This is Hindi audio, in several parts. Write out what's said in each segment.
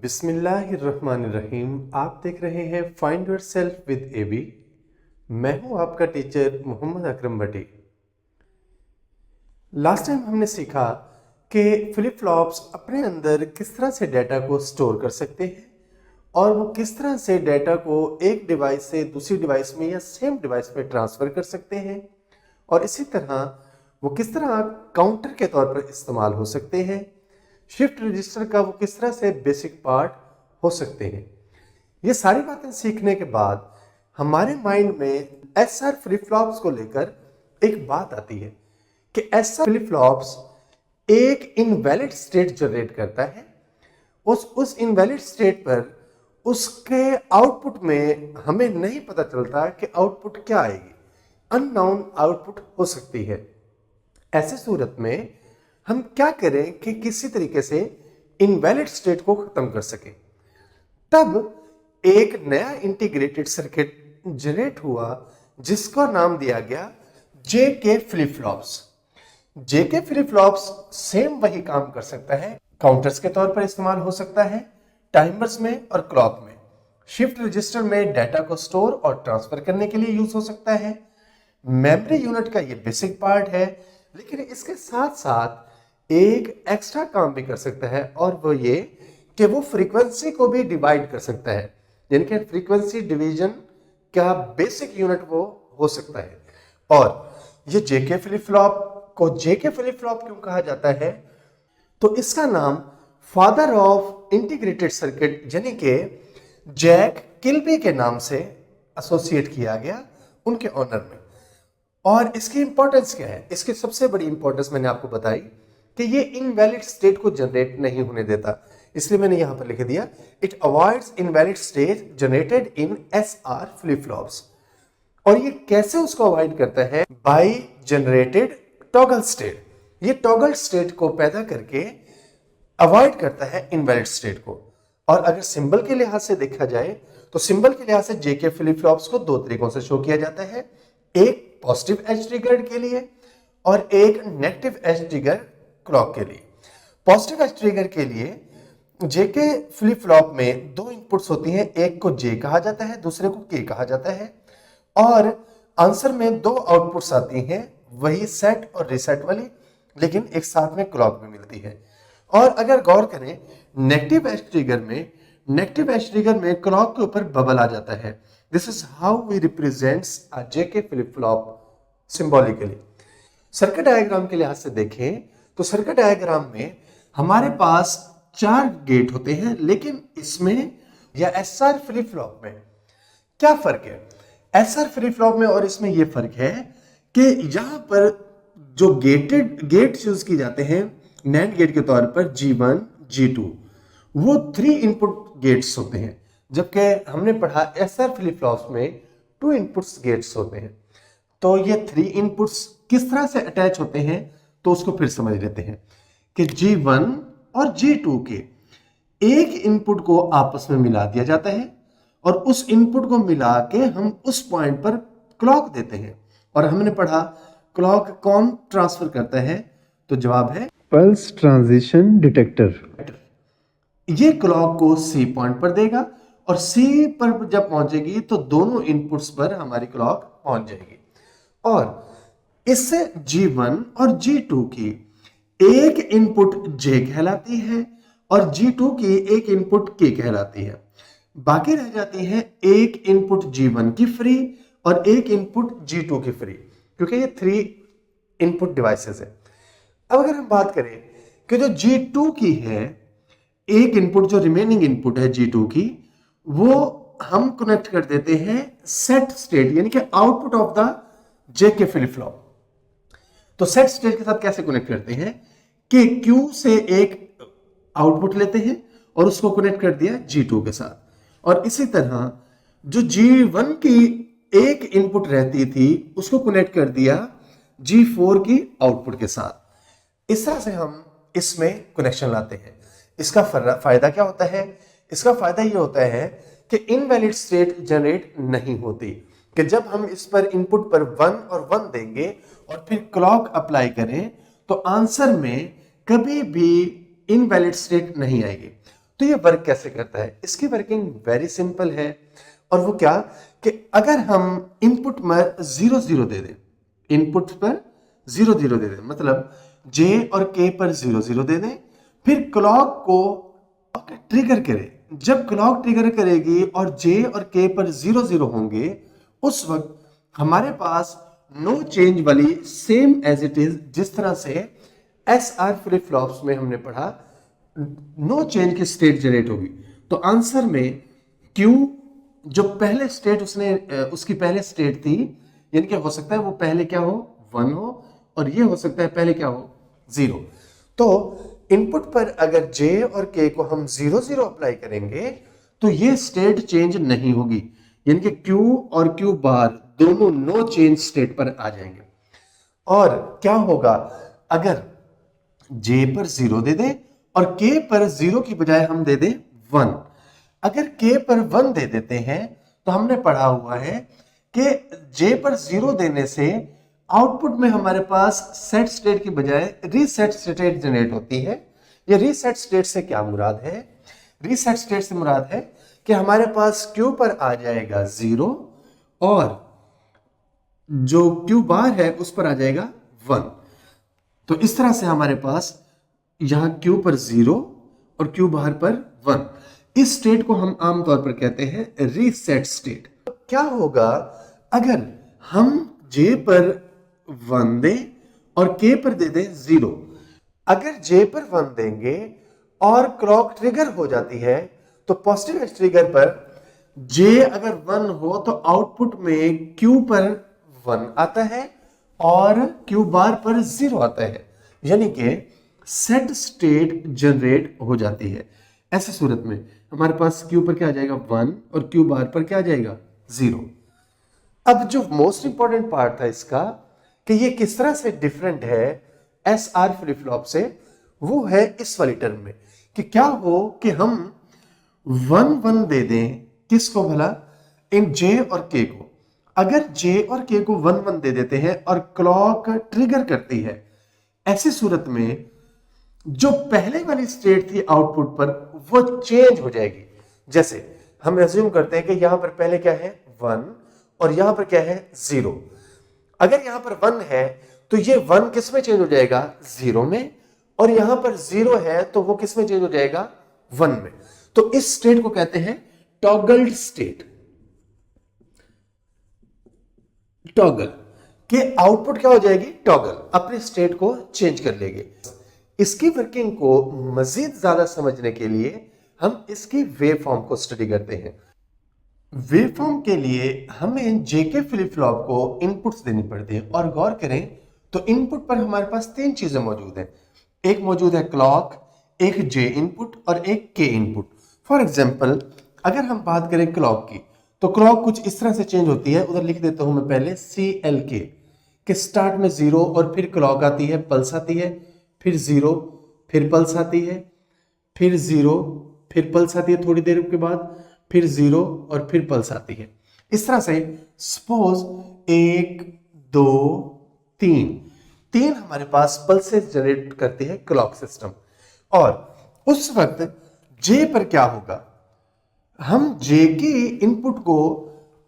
बिस्मिल्लाहिर्रहमानिर्रहीम। आप देख रहे हैं फाइंड योरसेल्फ विद एबी। मैं हूं आपका टीचर मोहम्मद अकरम भट्टी। लास्ट टाइम हमने सीखा कि फ्लिप फ्लॉप्स अपने अंदर किस तरह से डाटा को स्टोर कर सकते हैं और वो किस तरह से डाटा को एक डिवाइस से दूसरी डिवाइस में या सेम डिवाइस में ट्रांसफ़र कर सकते हैं, और इसी तरह वो किस तरह काउंटर के तौर पर इस्तेमाल हो सकते हैं। शिफ्ट रजिस्टर का वो किस तरह से बेसिक पार्ट हो सकते हैं। ये सारी बातें सीखने के बाद हमारे माइंड में एसआर फ्लिप फ्लॉप्स को लेकर एक बात आती है कि एसआर फ्लिप फ्लॉप्स एक इनवैलिड स्टेट जनरेट करता है। उस इनवैलिड स्टेट पर उसके आउटपुट में हमें नहीं पता चलता कि आउटपुट क्या आएगी, अननोन आउटपुट हो सकती है। ऐसे सूरत में हम क्या करें कि किसी तरीके से इनवैलिड स्टेट को खत्म कर सकें। तब एक नया इंटीग्रेटेड सर्किट जनरेट हुआ जिसका नाम दिया गया JK flip flops. JK flip flops same वही काम कर सकता है, काउंटर्स के तौर पर इस्तेमाल हो सकता है, टाइमर्स में और क्लॉक में, शिफ्ट रजिस्टर में डाटा को स्टोर और ट्रांसफर करने के लिए यूज हो सकता है। मेमोरी यूनिट का ये बेसिक पार्ट है, लेकिन इसके साथ साथ एक एक्स्ट्रा काम भी कर सकता है, और वो ये कि वो फ्रीक्वेंसी को भी डिवाइड कर सकता है, यानी कि फ्रीक्वेंसी डिवीजन का बेसिक यूनिट वो हो सकता है। और ये जेके फ्लिप फ्लॉप को जेके फ्लिप फ्लॉप क्यों कहा जाता है, तो इसका नाम फादर ऑफ इंटीग्रेटेड सर्किट यानी कि जैक किल्बी के नाम से एसोसिएट किया गया उनके ऑनर में। और इसकी इंपॉर्टेंस क्या है? इसकी सबसे बड़ी इंपॉर्टेंस मैंने आपको बताई कि ये इनवैलिड स्टेट को जनरेट नहीं होने देता, इसलिए मैंने यहां पर लिख दिया it avoids invalid state generated in SR flip flops. और ये कैसे उसको अवॉइड करता है? By generated toggle state. ये टॉगल स्टेट को पैदा करके अवॉइड करता है इनवैलिड स्टेट को। और अगर सिंबल के लिहाज से देखा जाए तो सिंबल के लिहाज से जेके फ्लिप फ्लॉप्स को दो तरीकों से शो किया जाता है, एक पॉजिटिव एज ट्रिगर के लिए और एक नेगेटिव एज ट्रिगर क्लॉक के लिए। पॉजिटिव एज ट्रिगर के लिए जेके फ्लिप फ्लॉप में दो इनपुट्स होती हैं, एक को जे कहा जाता है, दूसरे को के कहा जाता है, और आंसर में दो आउटपुट्स आती हैं, वही सेट और रीसेट वाली, लेकिन एक साथ में क्लॉक भी मिलती है। और अगर गौर करें नेगेटिव एज ट्रिगर में क्लॉक के ऊपर बबल आ जाता है। This is how we represents a JK flip flop symbolically. Circuit diagram के लिहाज से देखें तो सर्किट डायग्राम में हमारे पास 4 गेट होते हैं, लेकिन इसमें या एसआर फ्लिप फ्लॉप में क्या फर्क है? एसआर फ्लिप फ्लॉप में और इसमें यह फर्क है कि यहां पर जो गेट्स यूज की जाते हैं नैंड गेट के तौर पर G1, G2, वो 3 इनपुट गेट्स होते हैं, जबकि हमने पढ़ा एसआर फ्लिप फ्लॉप्स में 2 इनपुट्स गेट्स होते हैं। तो ये 3 इनपुट्स किस तरह से अटैच होते हैं, तो उसको फिर समझ लेते हैं कि G1 और G2 के एक इनपुट को आपस में मिला दिया जाता है, और उस इनपुट को मिला के हम उस पॉइंट पर क्लॉक देते हैं। और हमने पढ़ा क्लॉक कौन ट्रांसफर करता है, तो जवाब है पल्स ट्रांजिशन डिटेक्टर। ये क्लॉक को सी पॉइंट पर देगा, और सी पर जब पहुंचेगी तो दोनों इनपुट्स पर हमारी क्लॉक पहुंच जाएगी। और इससे G1 और G2 की एक इनपुट J कहलाती है और G2 की एक इनपुट K कहलाती है। बाकी रह जाती है एक इनपुट G1 की फ्री और एक इनपुट G2 की फ्री, क्योंकि ये 3 इनपुट डिवाइसेस है। अब अगर हम बात करें कि जो G2 की है, एक इनपुट जो रिमेनिंग इनपुट है G2 की, वो हम कनेक्ट कर देते हैं सेट स्टेट यानी कि output of the JK flip flop. तो सेट स्टेट के साथ कैसे कनेक्ट करते हैं कि Q से एक आउटपुट लेते हैं और उसको कनेक्ट कर दिया G2 के साथ, और इसी तरह जो G1 की एक इनपुट रहती थी उसको कनेक्ट कर दिया G4 की आउटपुट के साथ। इस तरह से हम इसमें कनेक्शन लाते हैं। इसका फायदा क्या होता है? इसका फायदा ये होता है कि इनवैलिड स्टेट जनरेट नहीं होती, कि जब हम इस पर इनपुट पर 1 और 1 देंगे और फिर क्लॉक अप्लाई करें तो आंसर में कभी भी इनवैलिड स्टेट नहीं आएगी। तो ये वर्क कैसे करता है? इसकी वर्किंग वेरी सिंपल है, और वो क्या कि अगर हम इनपुट में 0 0 दे दें, इनपुट पर 0 0 दे दें, मतलब J और K पर 0 0 दे दें, फिर क्लॉक को ट्रिगर करें। जब क्लॉक ट्रिगर करेगी और J और K पर 0 0 होंगे, उस वक्त हमारे पास नो चेंज वाली सेम एज इट इज, जिस तरह से SR फ्लिप फ्लॉप्स में हमने पढ़ा, नो चेंज की स्टेट जनरेट होगी। तो आंसर में Q जो पहले स्टेट उसकी पहले स्टेट थी, यानी कि हो सकता है वो पहले क्या हो, 1 हो, और ये हो सकता है पहले क्या हो, 0। तो इनपुट पर अगर J और K को हम 0 0 अप्लाई करेंगे तो ये स्टेट चेंज नहीं होगी, यानी कि Q और Q बार दोनों नो चेंज स्टेट पर आ जाएंगे। और क्या होगा अगर J पर 0 दे दें और K पर 0 की बजाय हम दे दें 1। अगर K पर 1 दे देते हैं तो हमने पढ़ा हुआ है कि J पर 0 देने से आउटपुट में हमारे पास सेट स्टेट की बजाय रीसेट स्टेट जनरेट होती है। ये रीसेट स्टेट से क्या मुराद है? रीसेट स्टेट से मुराद है कि हमारे पास Q पर आ जाएगा 0 और जो Q बार है उस पर आ जाएगा 1। तो इस तरह से हमारे पास यहां Q पर 0 और Q बाहर पर 1, इस स्टेट को हम आमतौर पर कहते हैं रीसेट स्टेट। क्या होगा अगर हम J पर 1 दें और K पर दे दें 0? अगर J पर 1 देंगे और क्लॉक ट्रिगर हो जाती है तो पॉजिटिव एज ट्रिगर पर J अगर 1 हो तो आउटपुट में Q पर 1 आता है और Q बार पर 0 आता है, यानी कि सेट स्टेट जनरेट हो जाती है। ऐसे सूरत में हमारे पास Q पर क्या आ जाएगा, 1, और Q बार पर क्या आ जाएगा, 0। अब जो मोस्ट इंपॉर्टेंट पार्ट था इसका कि ये किस तरह से डिफरेंट है SR फ्लिप फ्लॉप से, वो है इस वाली टर्म में कि क्या हो कि हम 1 1 दे दें, किसको भला, इन J और K को। अगर J और K को 1 1 दे देते हैं और क्लॉक ट्रिगर करती है, ऐसी सूरत में जो पहले वाली स्टेट थी आउटपुट पर वो चेंज हो जाएगी। जैसे हम एज्यूम करते हैं कि यहां पर पहले क्या है, 1, और यहां पर क्या है, 0। अगर यहां पर 1 है तो ये 1 किस में चेंज हो जाएगा, 0 में, और यहां पर 0 है तो वो किस में चेंज हो जाएगा, 1 में। तो इस स्टेट को कहते हैं टॉगल्ड स्टेट। टॉगल के आउटपुट क्या हो जाएगी, टॉगल अपने स्टेट को चेंज कर लेगी। इसकी वर्किंग को मजीद ज्यादा समझने के लिए हम इसकी वेव फॉर्म को स्टडी करते हैं। वेव फॉर्म के लिए हमें जेके फ्लिप फ्लॉप को इनपुट्स देनी पड़ती है, और गौर करें तो इनपुट पर हमारे पास 3 चीजें मौजूद हैं। एक मौजूद है क्लॉक, एक जे इनपुट और एक के इनपुट। फॉर एग्जाम्पल अगर हम बात करें क्लॉक की, तो क्लॉक कुछ इस तरह से चेंज होती है। उधर लिख देता हूं मैं पहले CLK के स्टार्ट में 0 और फिर क्लॉक आती है, पल्स आती है, फिर 0, फिर पल्स आती है, फिर 0, फिर पल्स आती है, थोड़ी देर के बाद फिर 0 और फिर पल्स आती है। इस तरह से सपोज 1 2 3 हमारे पास पल्सेस जनरेट करती है क्लॉक सिस्टम। और उस वक्त J पर क्या होगा, हम J के इनपुट को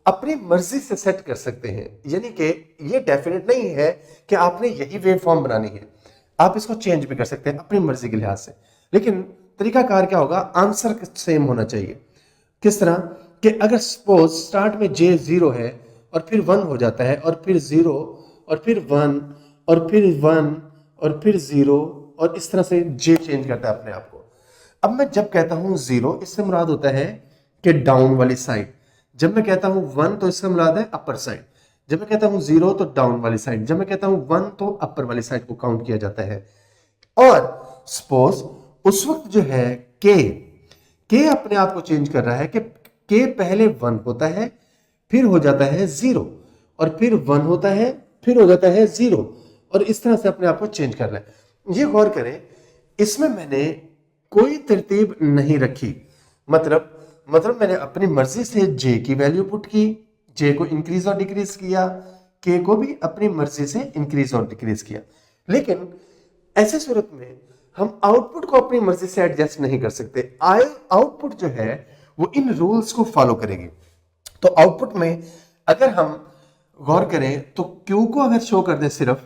अपनी मर्जी से सेट कर सकते हैं, यानी कि ये डेफिनेट नहीं है कि आपने यही वेव फॉर्म बनानी है, आप इसको चेंज भी कर सकते हैं अपनी मर्जी के लिहाज से। लेकिन तरीकाकार क्या होगा, आंसर सेम होना चाहिए। किस तरह कि अगर सपोज स्टार्ट में J 0 है और फिर 1 हो जाता है और फिर 0 और फिर 1 और फिर 1 और फिर 0, और इस तरह से J चेंज करता है अपने आप को। अब मैं जब कहता हूं 0, इससे मुराद होता है कि डाउन वाली साइड। जब मैं कहता हूं 1 तो इससे मुराद है अपर साइड। जब मैं कहता हूं 0 तो डाउन वाली साइड। जब मैं कहता हूं 1 तो अपर वाली साइड को काउंट किया जाता है। और सपोज उस वक्त जो है के अपने आप को चेंज कर रहा है कि के पहले 1 होता है, फिर हो जाता है 0, और फिर 1 होता है, फिर हो जाता है 0, और इस तरह से अपने आप को चेंज कर रहा है। ये गौर करें, इसमें मैंने कोई तरतीब नहीं रखी। मतलब मैंने अपनी मर्जी से J की वैल्यू पुट की, J को इंक्रीज और डिक्रीज किया, K को भी अपनी मर्जी से इंक्रीज और डिक्रीज किया। लेकिन ऐसे सूरत में हम आउटपुट को अपनी मर्जी से एडजस्ट नहीं कर सकते। आउटपुट जो है वो इन रूल्स को फॉलो करेगी। तो आउटपुट में अगर हम गौर करें तो Q को अगर शो कर दे सिर्फ,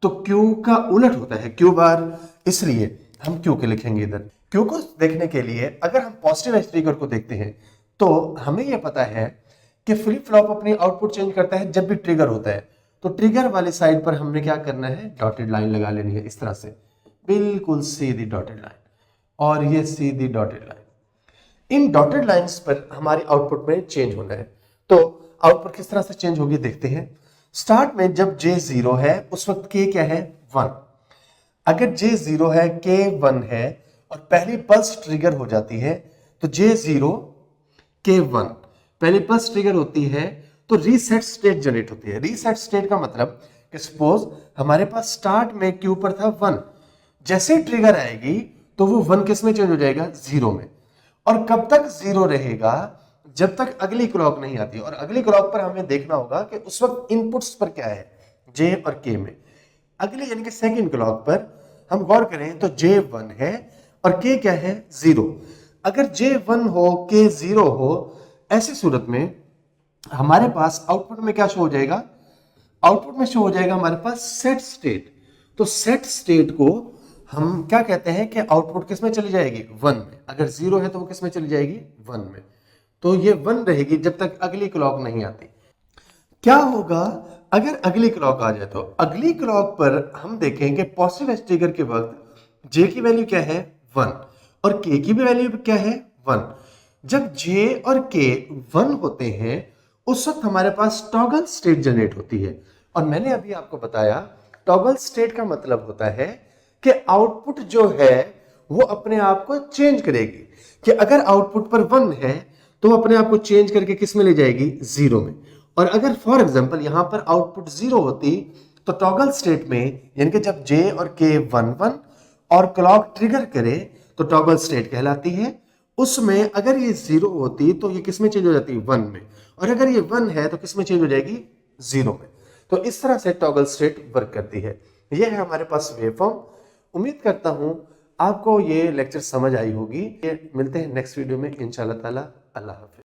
तो Q का उलट होता है Q बार, इसलिए हम Q के लिखेंगे इधर। Q को देखने के लिए अगर हम पॉजिटिव एज ट्रिगर को देखते हैं तो हमें यह पता है कि फ्लिप फ्लॉप अपनी आउटपुट चेंज करता है जब भी ट्रिगर होता है। तो ट्रिगर वाली साइड पर हमने क्या करना है, डॉटेड लाइन लगा लेनी है इस तरह से, बिल्कुल सीधी डॉटेड लाइन, और ये सीधी डॉटेड लाइन। इन डॉटेड लाइंस पर हमारी आउटपुट में चेंज होना है। तो आउटपुट किस तरह से चेंज होगी देखते हैं। स्टार्ट में जब J 0 है उस वक्त K क्या है, 1। अगर J 0 है, K 1 है और पहली पल्स ट्रिगर हो जाती है तो J 0 K 1 पहली पल्स ट्रिगर होती है तो रीसेट स्टेट जनरेट होती है। रीसेट स्टेट का मतलब कि सपोज हमारे पास स्टार्ट में Q पर था 1, जैसे ट्रिगर आएगी तो वो 1 किस में चेंज हो जाएगा, 0 में। और कब तक 0 रहेगा, जब तक अगली क्लॉक नहीं आती। और अगली क्लॉक पर हमें देखना होगा कि उस वक्त इनपुट्स पर क्या है, J और K में। अगली यानी कि सेकंड क्लॉक पर हम गौर करें तो J 1 है और K क्या है, 0। अगर J 1 हो, K 0 हो, ऐसी सूरत में हमारे पास आउटपुट में क्या शो हो जाएगा, आउटपुट में शो हो जाएगा हमारे पास सेट स्टेट। तो सेट स्टेट को हम क्या कहते हैं कि आउटपुट किस में चली जाएगी, 1 में। अगर 0 है तो वो किस में चली जाएगी, 1 में। तो ये 1 रहेगी जब तक अगली क्लॉक नहीं आती। क्या होगा अगर अगली क्लॉक आ जाए, तो अगली क्लॉक पर हम देखेंगे पॉजिटिव एज ट्रिगर के वक्त J की वैल्यू क्या है, 1, और K की भी वैल्यू क्या है, 1। जब J और K 1 होते हैं उस वक्त हमारे पास टॉगल स्टेट जनरेट होती है। और मैंने अभी आपको बताया टॉगल स्टेट का मतलब होता है कि आउटपुट जो है वो अपने आप को चेंज करेगी। कि अगर आउटपुट पर 1 है तो वो अपने आप को चेंज करके किस में ले जाएगी, 0 में। और अगर फॉर एग्जांपल यहां पर आउटपुट 0 होती तो टॉगल स्टेट में यानी कि जब J और K 1 1 और क्लॉक ट्रिगर करे तो टॉगल स्टेट कहलाती है। उसमें अगर ये 0 होती तो ये किस में चेंज हो जाती, 1 में। और अगर ये 1 है तो किस में चेंज हो जाएगी, 0 में। तो इस तरह से टॉगल स्टेट वर्क करती है। यह है हमारे पास वेवफॉर्म। उम्मीद करता हूं आपको ये लेक्चर समझ आई होगी। मिलते हैं नेक्स्ट वीडियो में इंशाल्लाह ताला। अल्लाह हाफिज।